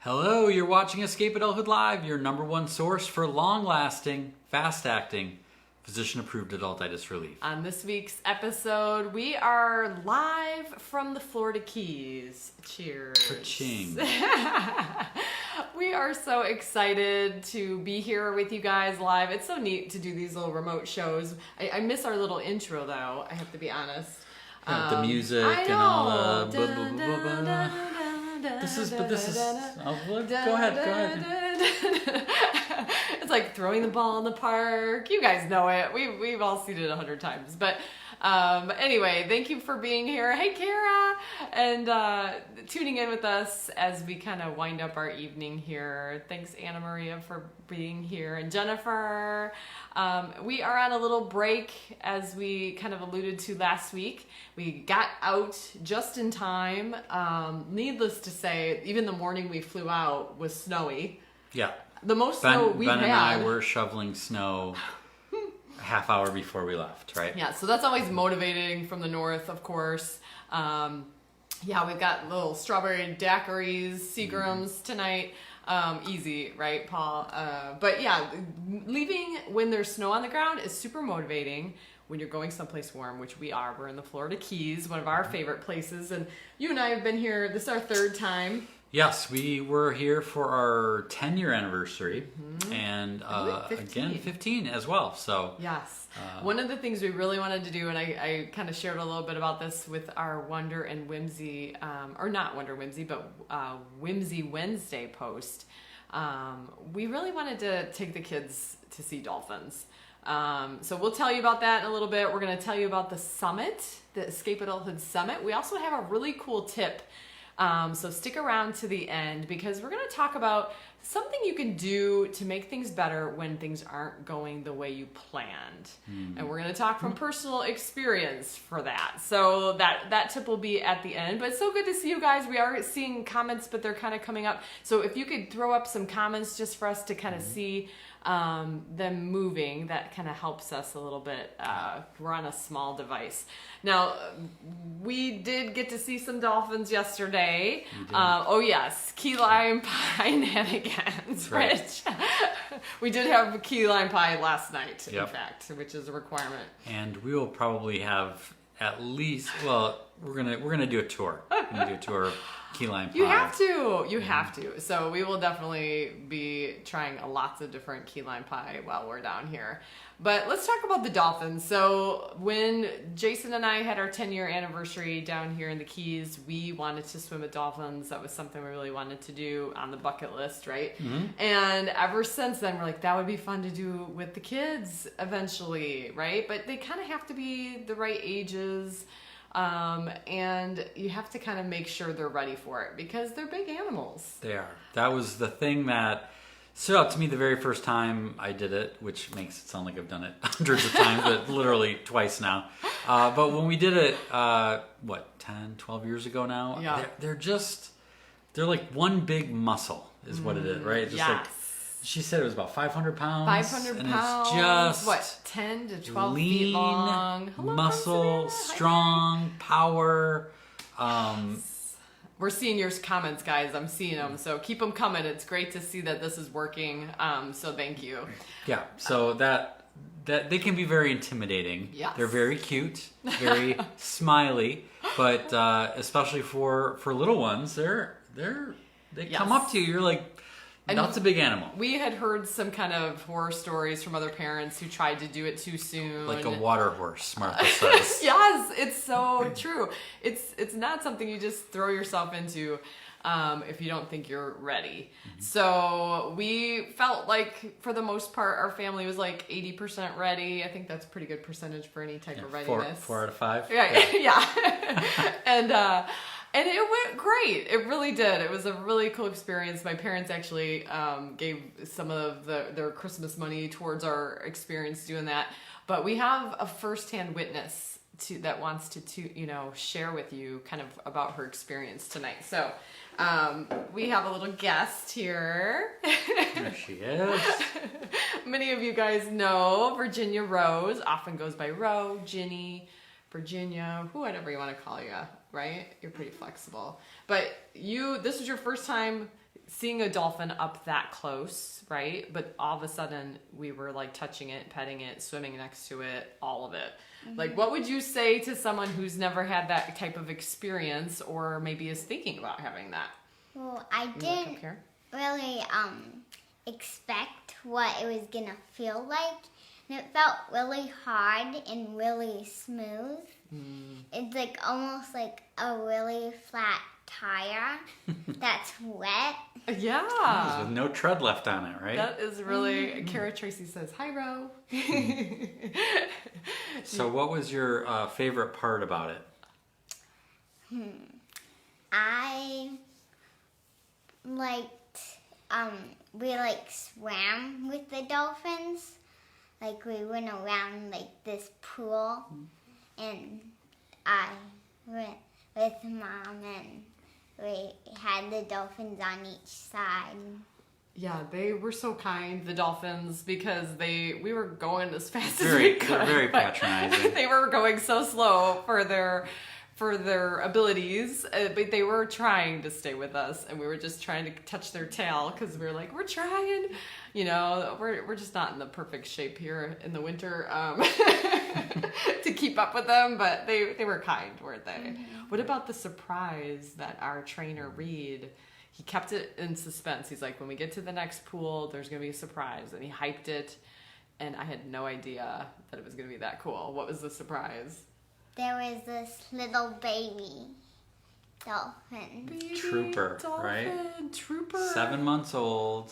Hello, you're watching Escape Adulthood Live, your number one source for long-lasting, fast-acting, physician-approved adultitis relief. On this week's episode, we are live from the Florida Keys. Cheers. Ka-ching. We are so excited to be here with you guys live. It's so neat to do these little remote shows. I miss our little intro, though, I have to be honest. The music and all the... This is... Oh, go ahead. It's like throwing the ball in the park. You guys know it. We've all seen it 100 times. But anyway, thank you for being here. Hey, Kara! And tuning in with us as we kind of wind up our evening here. Thanks, Anna Maria, for being here. And Jennifer. We are on a little break, as we kind of alluded to last week. We got out just in time. Needless to say, even the morning we flew out was snowy. Yeah. The most snow we've had. Ben and I were shoveling snow a half hour before we left, right? Yeah, so that's always motivating from the north, of course. Yeah, we've got little strawberry daiquiris, Seagrams tonight. Easy, right, Paul? But yeah, leaving when there's snow on the ground is super motivating when you're going someplace warm, which we are. We're in the Florida Keys, one of our favorite places. And you and I have been here. This is our third time. Yes, we were here for our 10-year anniversary, and again 15 as well. So yes, one of the things we really wanted to do, and I kind of shared a little bit about this with our Wonder and Whimsy, or not Wonder Whimsy, but Whimsy Wednesday post. We really wanted to take the kids to see dolphins. So we'll tell you about that in a little bit. We're going to tell you about the summit, the Escape Adulthood Summit. We also have a really cool tip. So stick around to the end, because we're going to talk about something you can do to make things better when things aren't going the way you planned. And we're going to talk from personal experience for that. So that tip will be at the end. But it's so good to see you guys. We are seeing comments, but they're kind of coming up. So if you could throw up some comments just for us to kind of see them moving, that kind of helps us a little bit. We're on a small device. Now, we did get to see some dolphins yesterday. Oh yes, key lime pie shenanigans, right. Rich. We did have key lime pie last night, in fact, which is a requirement. And we will probably have at least, well, we're gonna do a tour. We're gonna do a tour of key lime pie. You have to. You have to. So we will definitely be trying lots of different key lime pie while we're down here. But let's talk about the dolphins. So when Jason and I had our 10-year anniversary down here in the Keys, we wanted to swim with dolphins. That was something we really wanted to do on the bucket list, right? And ever since then, we're like, that would be fun to do with the kids eventually, right? But they kind of have to be the right ages. And you have to kind of make sure they're ready for it, because they're big animals. They are. That was the thing that stood out to me the very first time I did it, which makes it sound like I've done it hundreds of times, but literally twice now. But when we did it, 10, 12 years ago now, Yeah. they're like one big muscle is what it is, right? Just yes. like, she said it was about 500 pounds. 500 and pounds. It's just what, 10 to 12 lean, feet long. Hello, muscle, Savannah. strong, power. We're seeing your comments, guys. I'm seeing them. So keep them coming. It's great to see that this is working. So thank you. Yeah. So that they can be very intimidating. Yes. They're very cute, very smiley, but especially for little ones, they come up to you. You're like, that's a big animal. We had heard some kind of horror stories from other parents who tried to do it too soon. Like a water horse, Martha says. Yes, it's so true. It's not something you just throw yourself into if you don't think you're ready. So we felt like, for the most part, our family was like 80% ready. I think that's a pretty good percentage for any type of readiness. 4 out of 5. Yeah. And it went great. It really did. It was a really cool experience. My parents actually gave some of their Christmas money towards our experience doing that. But we have a firsthand witness that wants to share with you kind of about her experience tonight. So we have a little guest here. There she is. Many of you guys know Virginia Rose. Often goes by Ro, Ginny, Virginia, whatever you want to call you, right? You're pretty flexible. But this was your first time seeing a dolphin up that close, right? But all of a sudden we were like touching it, petting it, swimming next to it, all of it. Like, what would you say to someone who's never had that type of experience or maybe is thinking about having that? Well, I didn't really expect what it was gonna feel like. And it felt really hard and really smooth. It's like almost like a really flat tire that's wet. Yeah. With no tread left on it, right? That is really, Kara Tracy says, hi, Ro. So what was your favorite part about it? I liked, we like swam with the dolphins. Like we went around like this pool and I went with Mom and we had the dolphins on each side. Yeah, they were so kind, the dolphins, because we were going as fast as Very, we could. they're very but patronizing. They were going so slow for their abilities, but they were trying to stay with us, and we were just trying to touch their tail because we were like, we're trying. You know, we're just not in the perfect shape here in the winter to keep up with them, but they were kind, weren't they? What about the surprise that our trainer Reed? He kept it in suspense. He's like, when we get to the next pool, there's going to be a surprise. And he hyped it, and I had no idea that it was going to be that cool. What was the surprise? There was this little baby dolphin. Trooper, right? Trooper. 7 months old.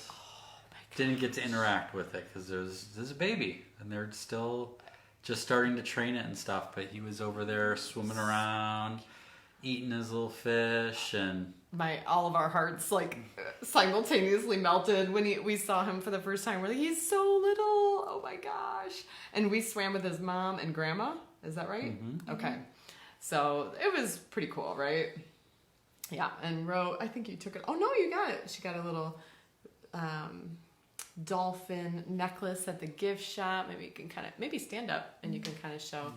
Didn't get to interact with it because there's a baby, and they're still just starting to train it and stuff. But he was over there swimming around, eating his little fish, and all of our hearts like simultaneously melted when we saw him for the first time. We're like, he's so little. Oh my gosh! And we swam with his mom and grandma. Is that right? Okay. So it was pretty cool, right? Yeah. And Ro, I think you took it. Oh no, you got it. She got a little dolphin necklace at the gift shop. Maybe you can maybe stand up and you can kind of show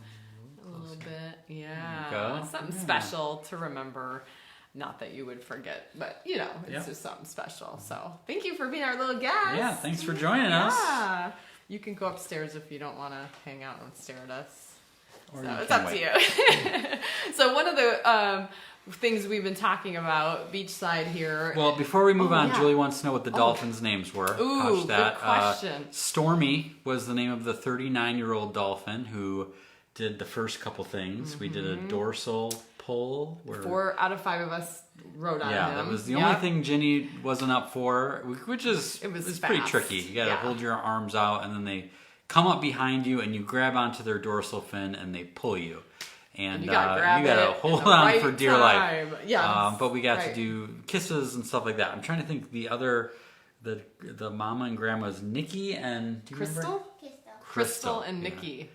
a little bit. Yeah. Something special to remember. Not that you would forget, but you know, it's just something special. So thank you for being our little guest. Yeah, thanks for joining us. Yeah. You can go upstairs if you don't want to hang out and stare at us. Or So you it's can up wait. to you. So one of the things we've been talking about beachside here. Well, before we move on, yeah. Julie wants to know what the dolphins' names were. Ooh, Gosh, that. good question. Stormy was the name of the 39-year-old dolphin who did the first couple things. We did a dorsal pull. 4 out of 5 of us rode on him. Yeah, that was the only thing Ginny wasn't up for, which is It was pretty fast. tricky. You got to Yeah. hold your arms out, and then they come up behind you, and you grab onto their dorsal fin, and they pull you. And you gotta grab you gotta it hold at the on right for dear time. life. Yes, but we got to right. do kisses and stuff like that. I'm trying to think the mama and grandma's Nikki and do you remember? Crystal and yeah. Nikki.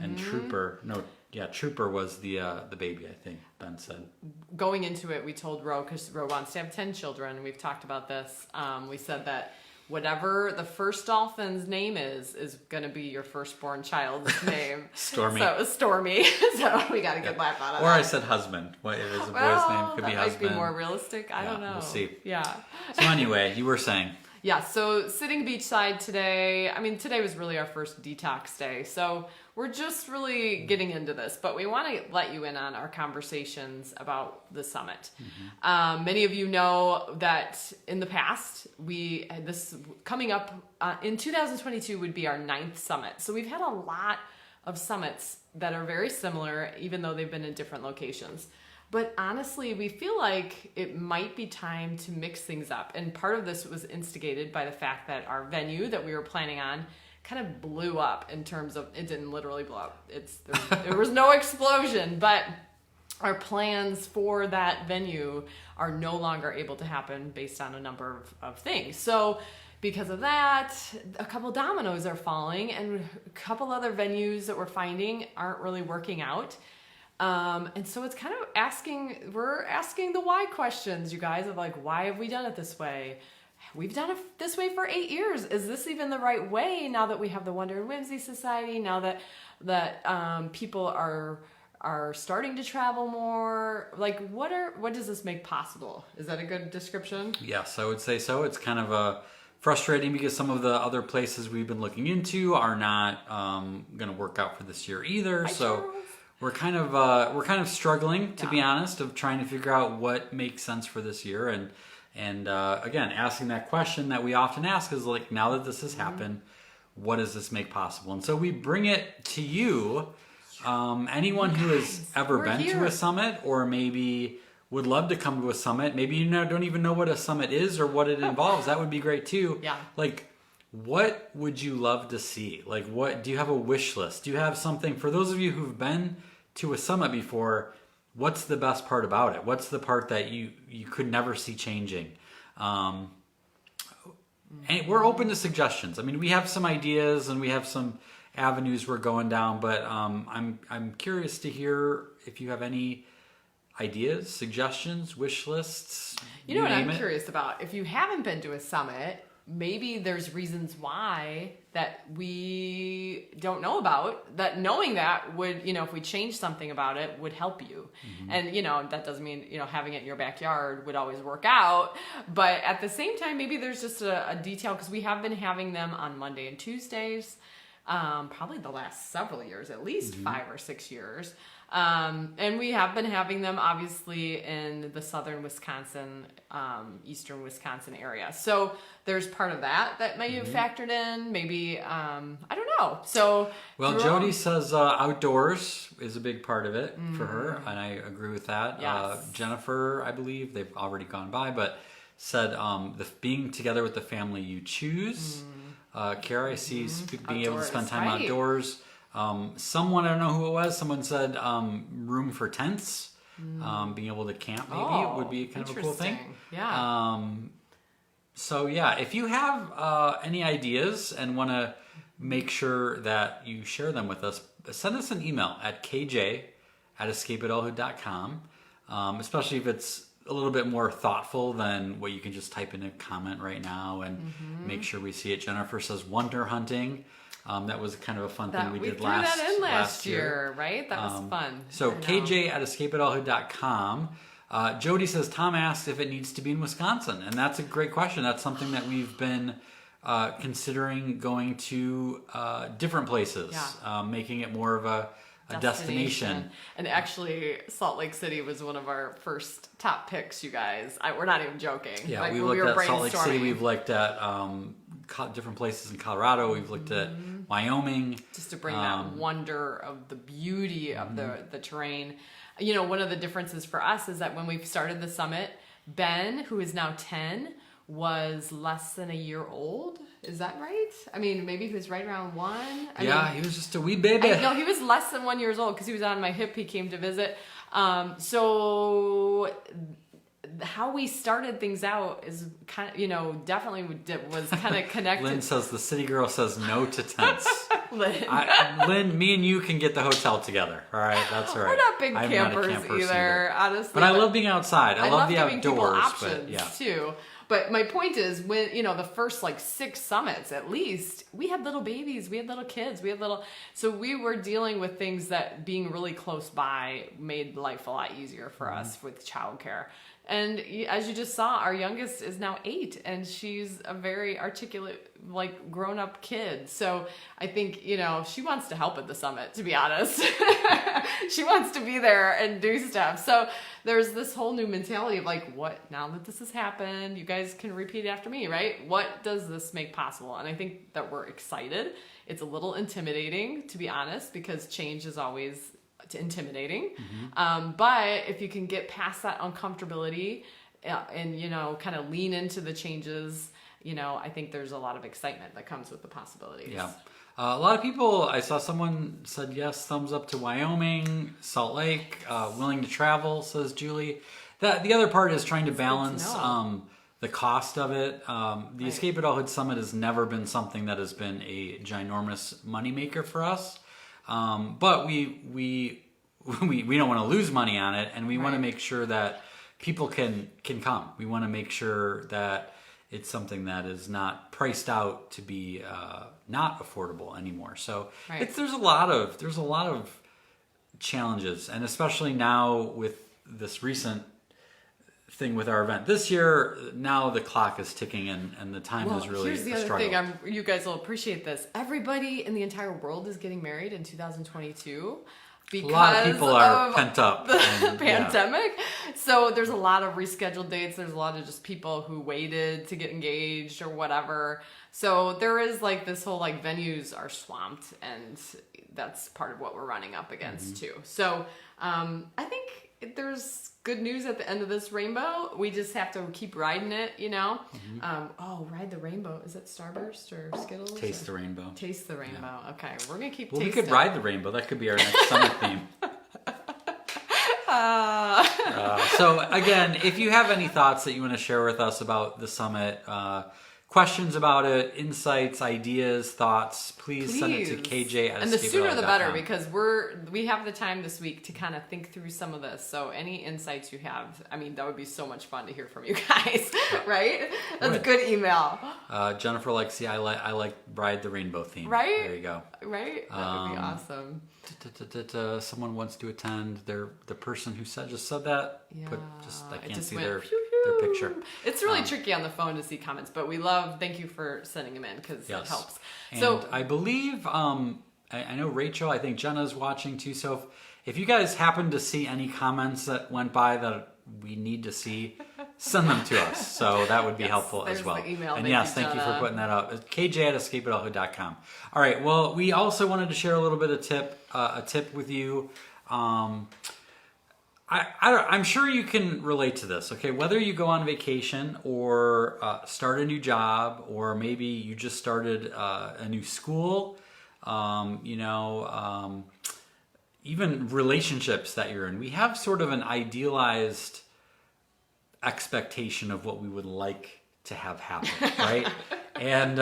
And Trooper. No, yeah, Trooper was the baby, I think Ben said. Going into it, we told Ro, because Ro wants to have 10 children, and we've talked about this. We said that whatever the first dolphin's name is going to be your firstborn child's name. Stormy. So it was Stormy. So we got a good laugh out of Or that. I said husband. What if it's a boy's Well, name? Could that be might husband. be more realistic. I don't know. We'll see. Yeah. So anyway, you were saying. Yeah, so sitting beachside today, today was really our first detox day. So we're just really getting into this, but we want to let you in on our conversations about the summit. Many of you know that in the past, this coming up in 2022 would be our 9th summit. So we've had a lot of summits that are very similar, even though they've been in different locations. But honestly, we feel like it might be time to mix things up. And part of this was instigated by the fact that our venue that we were planning on kind of blew up in terms of, it didn't literally blow up. There was no explosion, but our plans for that venue are no longer able to happen based on a number of things. So because of that, a couple dominoes are falling, and a couple other venues that we're finding aren't really working out. And so it's kind of we're asking the why questions, you guys, of like, why have we done it this way? We've done it this way for 8 years. Is this even the right way now that we have the Wonder and Whimsy Society, now that people are are starting to travel more. Like, what does this make possible? Is that a good description? Yes, I would say so. It's kind of frustrating because some of the other places we've been looking into are not going to work out for this year either. So we're kind of struggling, to be honest, of trying to figure out what makes sense for this year. And again, asking that question that we often ask is like, now that this has happened, what does this make possible? And so we bring it to you. Anyone who has ever been to a summit, or maybe would love to come to a summit, maybe you don't even know what a summit is or what it involves, that would be great too. Yeah. Like, what would you love to see? Like, what do you have a wish list? Do you have something for those of you who've been to a summit before? What's the best part about it? What's the part that you could never see changing? And we're open to suggestions. I mean, we have some ideas and we have some avenues we're going down, but I'm curious to hear if you have any ideas, suggestions, wish lists. You know what I'm curious about? If you haven't been to a summit, maybe there's reasons why that we don't know about, that knowing that would, if we change something about it, would help you. And, that doesn't mean, having it in your backyard would always work out. But at the same time, maybe there's just a detail, because we have been having them on Monday and Tuesdays. Probably the last several years, at least 5 or 6 years. And we have been having them obviously in the southern Wisconsin, eastern Wisconsin area. So there's part of that may have factored in. Maybe, I don't know. So, well, Jody says outdoors is a big part of it for her, and I agree with that. Yes. Jennifer, I believe, they've already gone by, but said being together with the family you choose. Kara, I see being able to spend time outdoors. Someone, I don't know who it was, someone said room for tents. Being able to camp maybe would be kind of a cool thing. Yeah. So yeah, if you have any ideas and want to make sure that you share them with us, send us an email at kj@escapeadulthood.com, especially if it's a little bit more thoughtful than what you can just type in a comment right now and make sure we see it. Jennifer says wonder hunting. That was kind of a fun thing we did last year, right? That was fun. So kj@escapeadulthood.com. Jody says, Tom asked if it needs to be in Wisconsin. And that's a great question. That's something that we've been considering going to different places, making it more of a destination. And actually, Salt Lake City was one of our first top picks, you guys. We're not even joking. Yeah, we looked at Salt Lake City. We've looked at different places in Colorado. We've looked at Wyoming. Just to bring that wonder of the beauty of the terrain. One of the differences for us is that when we started the summit, Ben, who is now 10, was less than a year old. Is that right? I mean, maybe he was right around 1. He was just a wee baby. No, he was less than 1 year old because he was on my hip. He came to visit. So how we started things out is kind of, definitely was kind of connected. Lynn says the city girl says no to tents. Lynn. Lynn, me and you can get the hotel together. All right, that's all right. We're not big campers either, honestly. But I love being outside. I love the giving people outdoors. Options too. But my point is, when the first 6 summits at least, we had little babies, we had little kids, so we were dealing with things that being really close by made life a lot easier for us with childcare. And as you just saw, our youngest is now 8, and she's a very articulate, grown-up kid. So I think, she wants to help at the summit, to be honest. She wants to be there and do stuff. So there's this whole new mentality of what, now that this has happened, you guys can repeat after me, right? What does this make possible? And I think that we're excited. It's a little intimidating, to be honest, because change is always intimidating. But if you can get past that uncomfortability and kind of lean into the changes, I think there's a lot of excitement that comes with the possibilities. Yeah. A lot of people, I saw someone said yes, thumbs up to Wyoming, Salt Lake, willing to travel, says Julie. The other part is trying to balance the cost of it. The Escape Adulthood Summit has never been something that has been a ginormous moneymaker for us. But we don't want to lose money on it, and we want to make sure that people can come. We want to make sure that it's something that is not priced out to be not affordable anymore. So there's a lot of challenges, and especially now with this recent thing with our event this year, now the clock is ticking and the time is really here's the a other struggle. thing. You guys will appreciate this. Everybody in the entire world is getting married in 2022 because a lot of people are pent up. The and, pandemic. So there's a lot of rescheduled dates. There's a lot of just people who waited to get engaged or whatever. So there is like this whole like venues are swamped, and that's part of what we're running up against too. So I think there's good news at the end of this rainbow. We just have to keep riding it, you know. Ride the rainbow. Is it Starburst or Skittles? Taste the rainbow. Taste the rainbow. Yeah. Okay, we're gonna keep. Well, tasting. we could ride the rainbow. That could be our next summit theme. So again, if you have any thoughts that you want to share with us about the summit, questions about it, insights, ideas, thoughts, please send it to KJ at And the sooner the better, escapeadulthood.com. because we have the time this week to kind of think through some of this. So any insights you have, I mean, that would be so much fun to hear from you guys, right? That's a good email. Jennifer likes I like Ride the Rainbow theme. Right? There you go. Right? That would be awesome. Someone wants to attend. The person who just said that. Yeah. I It can't just see went their pew-pew. picture. It's really tricky on the phone to see comments, but thank you for sending them in because it helps. And So I believe, I know Rachel, I think Jenna's watching too. So if you guys happen to see any comments that went by that we need to see, send them to us. So that would be helpful as well. The email. And thank you for putting that up. It's KJ at escapeadulthood.com. All right. Well, we also wanted to share a little bit of a tip with you. I'm sure you can relate to this, okay? Whether you go on vacation or start a new job, or maybe you just started a new school, even relationships that you're in, we have sort of an idealized expectation of what we would like to have happen, right? And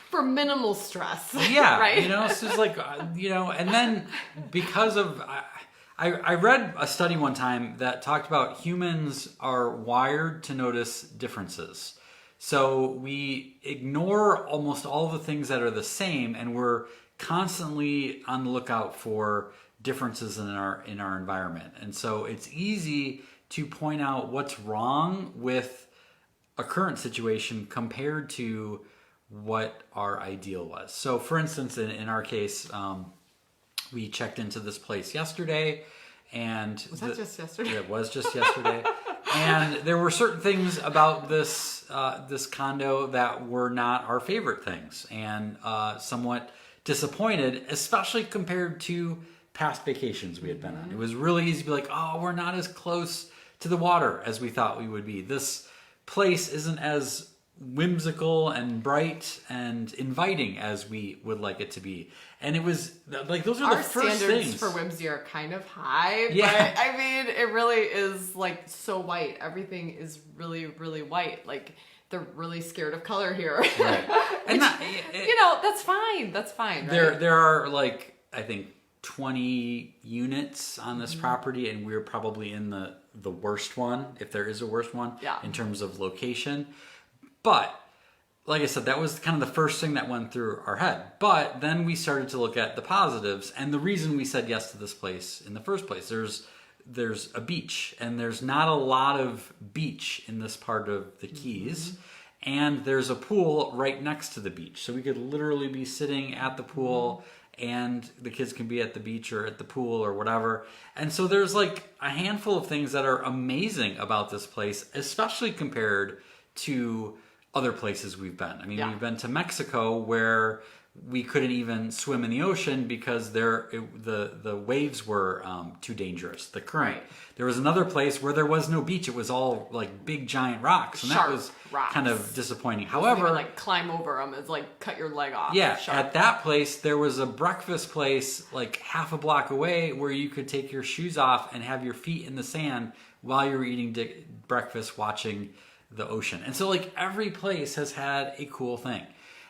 for minimal stress. yeah, right? So it's like, and then because of... I read a study one time that talked about humans are wired to notice differences. So we ignore almost all the things that are the same, and we're constantly on the lookout for differences in our environment. And so it's easy to point out what's wrong with a current situation compared to what our ideal was. So for instance, in our case, we checked into this place yesterday, and was that just yesterday? It was just yesterday, and there were certain things about this condo that were not our favorite things, and somewhat disappointed, especially compared to past vacations we had been on. It was really easy to be like, oh, we're not as close to the water as we thought we would be. This place isn't as whimsical and bright and inviting as we would like it to be. And it was like, those are the first things. Our standards for whimsy are kind of high, yeah. But I mean, it really is like so white. Everything is really, really white. Like, they're really scared of color here. Right. And that's fine. That's fine. Right? There are like, I think 20 units on this property, and we're probably in the worst one, if there is a worst one, in terms of location. But like I said, that was kind of the first thing that went through our head. But then we started to look at the positives, and the reason we said yes to this place in the first place. There's a beach, and there's not a lot of beach in this part of the Keys. And there's a pool right next to the beach. So we could literally be sitting at the pool, and the kids can be at the beach or at the pool or whatever. And so there's like a handful of things that are amazing about this place, especially compared to other places we've been. I mean, we've been to Mexico, where we couldn't even swim in the ocean because the waves were too dangerous, the current. Right. There was another place where there was no beach. It was all like big giant rocks, and that was kind of disappointing. However, even, like, climb over them, it's like cut your leg off. Yeah, at that place there was a breakfast place like half a block away where you could take your shoes off and have your feet in the sand while you were eating breakfast, watching the ocean. And so like every place has had a cool thing.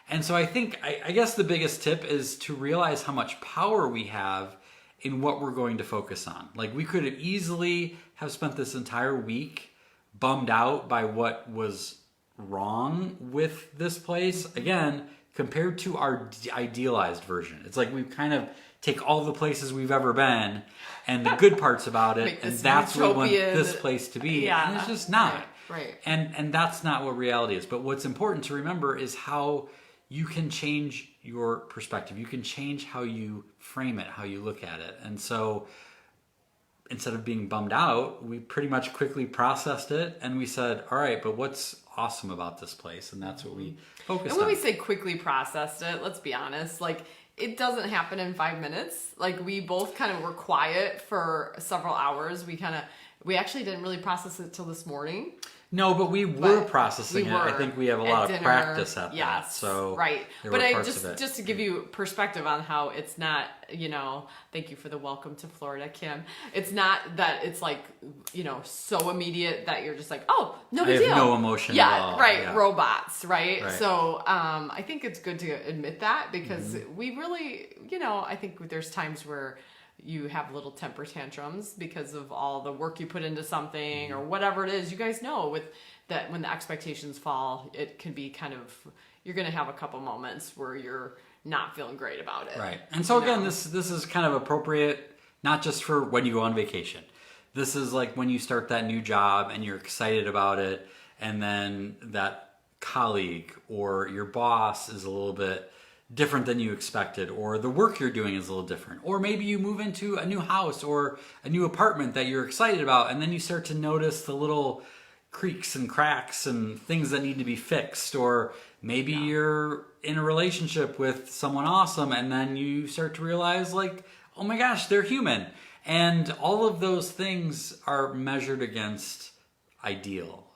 And so I think, I guess the biggest tip is to realize how much power we have in what we're going to focus on. Like, we could have easily have spent this entire week bummed out by what was wrong with this place. Again, compared to our idealized version. It's like we kind of take all the places we've ever been and the good parts about it, and that's what we want this place to be. Yeah. And it's just not. Right. And that's not what reality is. But what's important to remember is how you can change your perspective. You can change how you frame it, how you look at it. And so instead of being bummed out, we pretty much quickly processed it and we said, all right, but what's awesome about this place? And that's what we focused on. And when we say quickly processed it, let's be honest, like it doesn't happen in 5 minutes. Like we both kind of were quiet for several hours. We actually didn't really process it till this morning. No, but we were processing it. I think we have a lot of dinner, practice at that. So right. There but were I parts of it. just to give you perspective on how it's not, thank you for the welcome to Florida, Kim. It's not that it's like, so immediate that you're just like, oh, no big deal. I have no emotion at all. Right. Yeah. Robots, right? So I think it's good to admit that because we really, I think there's times where you have little temper tantrums because of all the work you put into something or whatever it is. You guys know with that when the expectations fall, it can be kind of, you're going to have a couple moments where you're not feeling great about it. Right. And so again, this is kind of appropriate, not just for when you go on vacation. This is like when you start that new job and you're excited about it, and then that colleague or your boss is a little bit different than you expected, or the work you're doing is a little different, or maybe you move into a new house or a new apartment that you're excited about, and then you start to notice the little creaks and cracks and things that need to be fixed, or maybe you're in a relationship with someone awesome and then you start to realize like, oh my gosh, they're human. And all of those things are measured against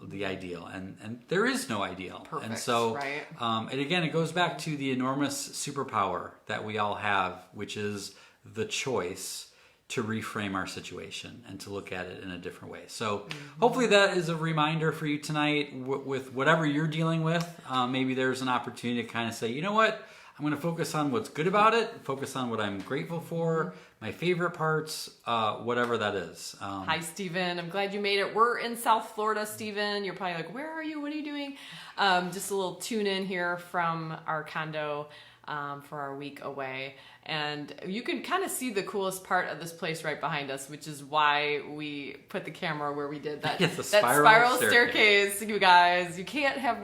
the ideal, and there is no ideal. Perfect, and so right? And again, it goes back to the enormous superpower that we all have, which is the choice to reframe our situation and to look at it in a different way. So hopefully that is a reminder for you tonight with whatever you're dealing with. Maybe there's an opportunity to kind of say, you know what, I'm going to focus on what's good about it, focus on what I'm grateful for, my favorite parts, whatever that is. Hi, Stephen. I'm glad you made it. We're in South Florida, Stephen. You're probably like, where are you? What are you doing? Just a little tune in here from our condo for our week away. And you can kind of see the coolest part of this place right behind us, which is why we put the camera where we did that. It's a that spiral staircase, you guys. You can't have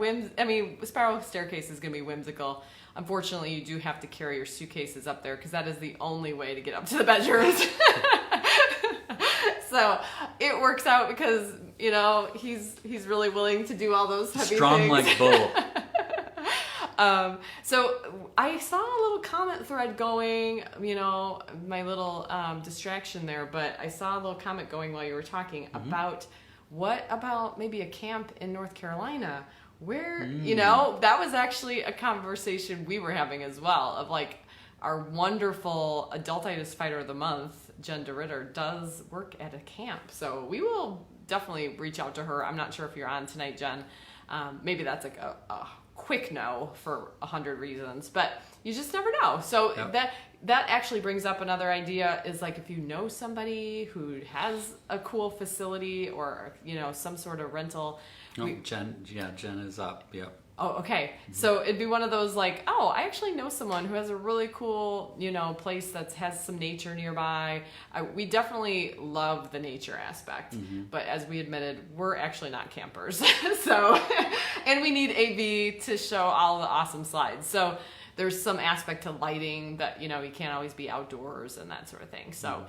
spiral staircase is going to be whimsical. Unfortunately, you do have to carry your suitcases up there because that is the only way to get up to the bedrooms. So it works out because, he's really willing to do all those heavy things. Strong like bull. So I saw a little comment thread going, my little distraction there, but I saw a little comment going while you were talking about what about maybe a camp in North Carolina where, that was actually a conversation we were having as well of like our wonderful Adultitis Fighter of the Month, Jen DeRitter, does work at a camp. So we will definitely reach out to her. I'm not sure if you're on tonight, Jen. Maybe that's like a quick no for 100 reasons, but you just never know. So that actually brings up another idea is like if you know somebody who has a cool facility or, some sort of rental. Jen is up. Yep. Oh, okay. So it'd be one of those like, oh, I actually know someone who has a really cool, place that has some nature nearby. We definitely love the nature aspect, but as we admitted, we're actually not campers. So, and we need AV to show all the awesome slides. So there's some aspect to lighting that, you can't always be outdoors and that sort of thing. So,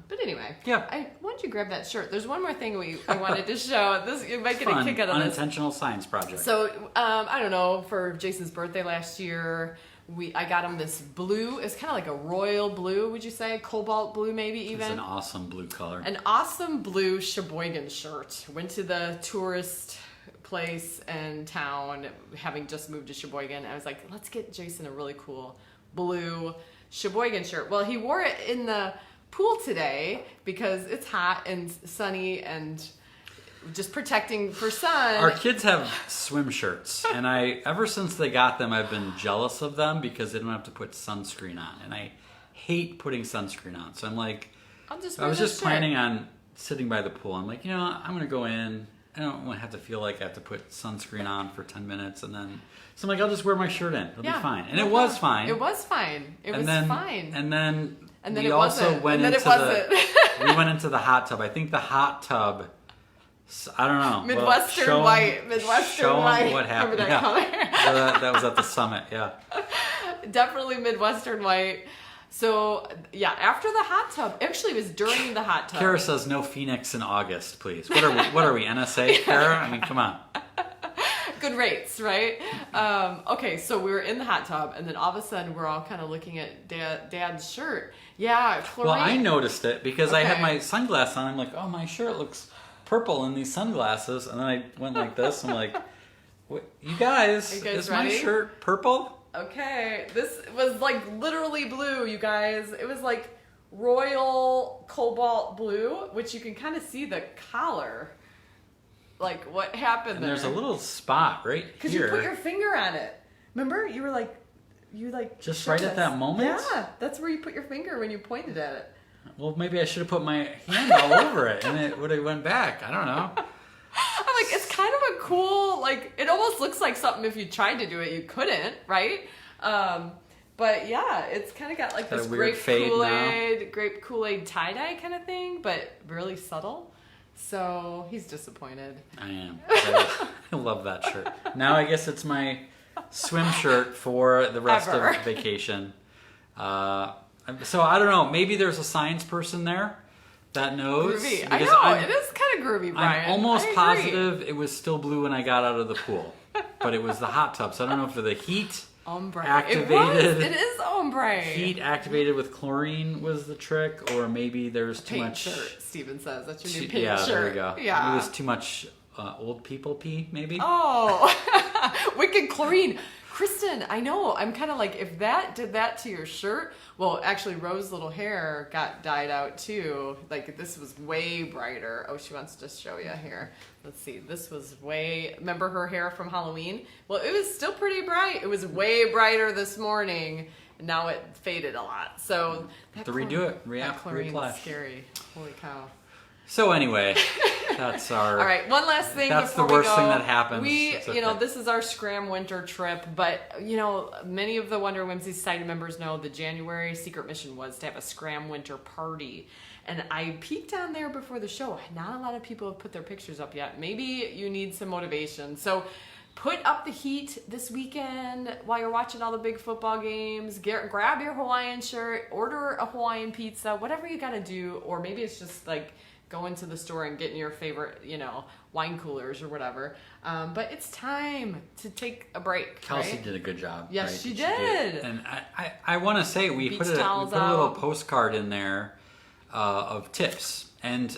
but anyway, why don't you grab that shirt? There's one more thing I wanted to show. This you might get a kick out of this. Unintentional science project. So I don't know. For Jason's birthday last year, I got him this blue. It's kind of like a royal blue. Would you say cobalt blue? Maybe even. It's an awesome blue color. An awesome blue Sheboygan shirt. Went to the tourist place in town, having just moved to Sheboygan. I was like, let's get Jason a really cool blue Sheboygan shirt. Well, he wore it in the pool today because it's hot and sunny and just protecting for sun. Our kids have swim shirts, and ever since they got them, I've been jealous of them because they don't have to put sunscreen on, and I hate putting sunscreen on. So I'm like, I was just planning on sitting by the pool. I'm like, I'm going to go in I don't want to have to feel like I have to put sunscreen on for 10 minutes and then, so I'm like, I'll just wear my shirt in. It'll be fine. And it was fine. It was fine. It was fine. And then we it also wasn't. went and then into it wasn't. we went into the hot tub. I think the hot tub, I don't know. Midwestern white. Midwestern show 'em white. what happened. Remember that color? That was at the summit, yeah. Definitely Midwestern white. So, yeah, after the hot tub, actually it was during the hot tub. Kara says no Phoenix in August, please. What are we, NSA, Kara? I mean, come on. Good rates, right? Okay, so we were in the hot tub, and then all of a sudden we're all kind of looking at Dad's shirt. Yeah, chlorine. Well, I noticed it because I had my sunglasses on. I'm like, oh, my shirt looks purple in these sunglasses. And then I went like this. I'm like, what, you guys is ready? My shirt purple? Okay, this was like literally blue, you guys. It was like royal cobalt blue, which you can kind of see the collar. Like what happened there. There's a little spot right here. Because you put your finger on it. Remember? You just right at that moment? Yeah, that's where you put your finger when you pointed at it. Well, maybe I should have put my hand all over it and it would have went back. I don't know. I'm like, it's kind of a cool, like, it almost looks like something if you tried to do it, you couldn't, right? But yeah, it's kind of got like this grape Kool-Aid tie-dye kind of thing, but really subtle. So he's disappointed. I am. I love that shirt. Now I guess it's my swim shirt for the rest of vacation. So I don't know. Maybe there's a science person there that knows. Groovy. I know. It is kind of groovy, Brian. I'm almost positive it was still blue when I got out of the pool. But it was the hot tub. So I don't know if the heat activated. It is ombre. Heat activated with chlorine was the trick. Or maybe there's too Pink much. Shirt, Steven says. That's your new pink shirt. Yeah, there we go. Yeah. It was too much old people pee, maybe. Oh. Wicked chlorine. Kristen, I know. I'm kind of like, if that did that to your shirt, well, actually, Rose's little hair got dyed out too. Like, this was way brighter. Oh, she wants to show you here. Let's see. This was remember her hair from Halloween? Well, it was still pretty bright. It was way brighter this morning. And now it faded a lot. So, have to redo it. That chlorine is scary. Holy cow. So anyway, that's our. All right, one last thing. That's before the worst we go. thing that happens. This is our Scram Winter trip, but many of the Wonder Whimsy Society members know the January secret mission was to have a Scram Winter party, and I peeked on there before the show. Not a lot of people have put their pictures up yet. Maybe you need some motivation. So put up the heat this weekend while you're watching all the big football games. Grab your Hawaiian shirt, order a Hawaiian pizza, whatever you got to do, or maybe it's just like going to the store and getting your favorite, wine coolers or whatever. But it's time to take a break. Kelsey did a good job. Yes, right? she did. And I want to say we put a little postcard in there of tips. And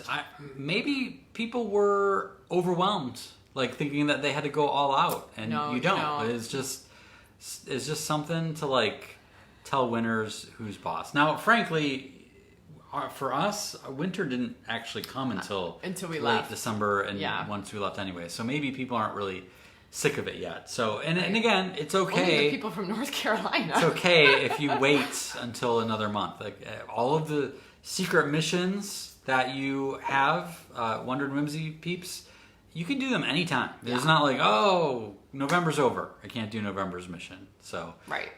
maybe people were overwhelmed, like thinking that they had to go all out. And you don't. It's just something to like tell winners who's boss. Now, frankly, for us, winter didn't actually come until we late left December, and once we left anyway. So maybe people aren't really sick of it yet. So and again, it's okay. Only the people from North Carolina. It's okay if you wait until another month. Like all of the secret missions that you have, Wonder and Whimsy peeps, you can do them anytime. There's not like, oh, November's over. I can't do November's mission. So right.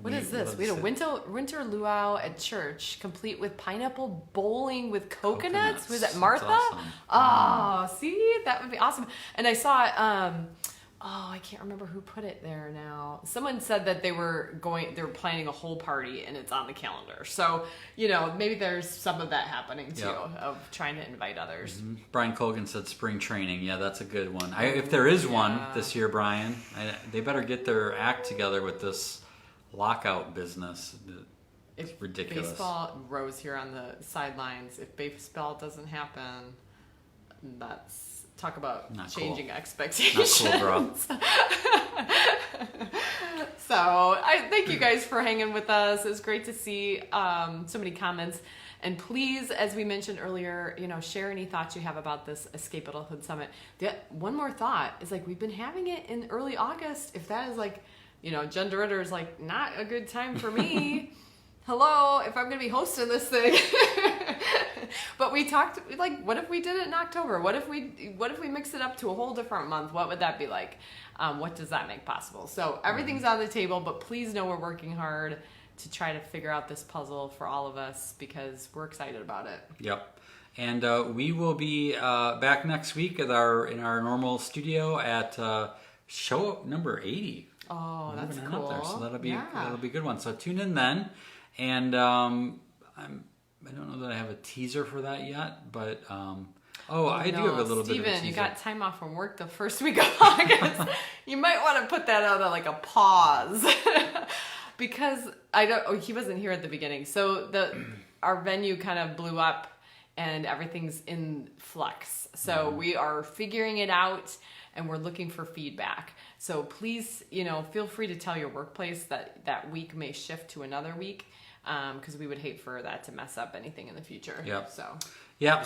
What is this? We had a winter luau at church, complete with pineapple bowling with coconuts. Was that Martha? Awesome. Oh, see, that would be awesome. And I saw I can't remember who put it there now. Someone said that they were planning a whole party and it's on the calendar. So, maybe there's some of that happening too, of trying to invite others. Mm-hmm. Brian Colgan said spring training. Yeah, that's a good one. If there is one this year, Brian, they better get their act together with this lockout business. It's ridiculous. Baseball, Rose here on the sidelines, if baseball doesn't happen, that's... Talk about changing expectations. Not cool, bro. So I thank you guys for hanging with us. It was great to see so many comments. And please, as we mentioned earlier, share any thoughts you have about this Escape Adulthood Summit. One more thought is we've been having it in early August. If that is Jen DeRitter is not a good time for me. Hello, if I'm going to be hosting this thing. But we talked, like, what if we did it in October? What if we mix it up to a whole different month? What would that be like? What does that make possible? So everything's on the table, but please know we're working hard to try to figure out this puzzle for all of us because we're excited about it. Yep. And we will be back next week in our normal studio at show number 80. Oh, that's Moving on cool. up there. So that'll be a good one. So tune in then. And I don't know that I have a teaser for that yet, but I do have a little bit of a teaser. Steven, you got time off from work the first week of August. You might want to put that on like a pause. Because he wasn't here at the beginning. So our venue kind of blew up and everything's in flux. So we are figuring it out and we're looking for feedback. So please, feel free to tell your workplace that week may shift to another week because we would hate for that to mess up anything in the future. Yep. So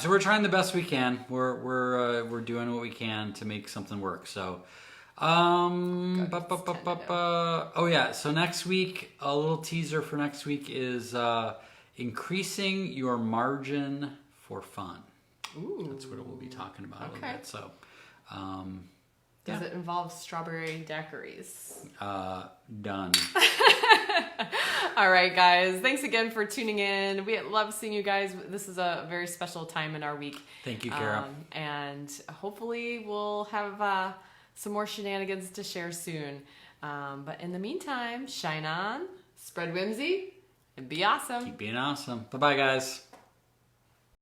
we're trying the best we can. We're doing what we can to make something work. So so next week, a little teaser for next week is increasing your margin for fun. Ooh. That's what we'll be talking about a little bit. So does it involve strawberry daiquiris? Done. All right, guys. Thanks again for tuning in. We love seeing you guys. This is a very special time in our week. Thank you, Kara. And hopefully we'll have some more shenanigans to share soon. But in the meantime, shine on, spread whimsy, and be awesome. Keep being awesome. Bye-bye, guys.